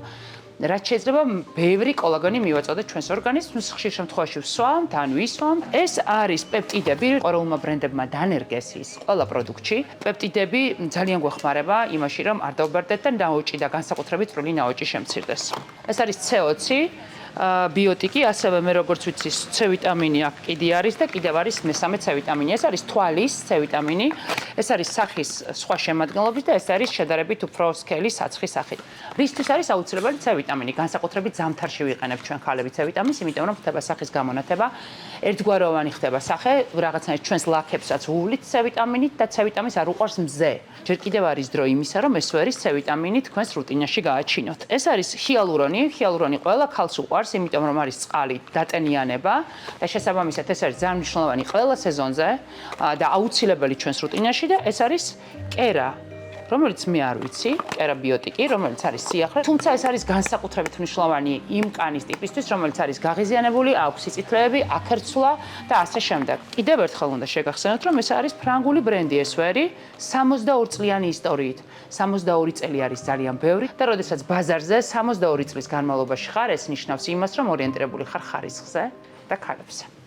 რაც შეიძლება ბევრი კოლაგენი მივაწოდეთ ჩვენს ორგანიზმს, ხშირ შემთხვევაში ვსვამთ, ან ვისვამთ. ეს არის პეპტიდები, ყოველმა ბრენდებმა დანერგეს ის ყველა პროდუქტში. პეპტიდები ძალიან გვეხმარება იმაში, რომ არ დაუბერდეთ და ნაოჭი და განსაკუთრებით წვრილი ნაოჭი შემცირდეს. ეს არის CO2 ბიოტიკი, ასევე მე როგორც ვიცი, C ვიტამინი აქ კიდე არის და კიდევ არის მესამე C ვიტამინი. ეს არის თვალის C ვიტამინი. ეს არის სახის სხვა შემადგენლობით და ეს არის შედარებით უფრო სქელი საცხის სახით. რისთვის არის აუცილებელი C ვიტამინი? განსაკუთრებით ზამთარში ვიყენებთ ჩვენ ქალები C ვიტამინს, იმიტომ რომ ხდება სახის გამონათება. ერთგვაროვანი ხდება სახე, რაღაცნაირად ჩვენს ლაქებსაც უვლით C ვიტამინით და C ვიტამინს არ უყვარს მზე. ჯერ კიდევ არის დრო იმისა, რომ ესვერის C ვიტამინი თქვენს რუტინაში გააჩინოთ. ეს არის ჰიალურონი, ჰიალურონი ყველა ქალს უყვარს, იმიტომ რომ არის წყალი დატენიანება და შესაბამისად ეს არის ძალიან მნიშვნელოვანი ყველა სეზონზე და აუცილებელი ჩვენს რუტინაში და ეს არის კერა, რომელიც მე არ ვიცი, კერა ბიოტიკი, რომელიც არის სიახლე, თუმცა ეს არის განსაკუთრებით მნიშვნელოვანი იმ კანის ტიპისთვის, რომელიც არის გაღიზიანებული, აქვს სიწითლეები, აქერცვლა და ასე შემდეგ. კიდევ ერთხელ უნდა შეგახსენოთ, რომ ეს არის ფრანგული ბრენდი ესვერი 62 წლიანი ისტორიით. 62 წელი არის ძალიან ბევრი და როდესაც ბაზარზე 62 წლის განმავლობაში ხარ, ეს ნიშნავს იმას, რომ ორიენტირებული ხარ ხარისხზე და ქალებზე.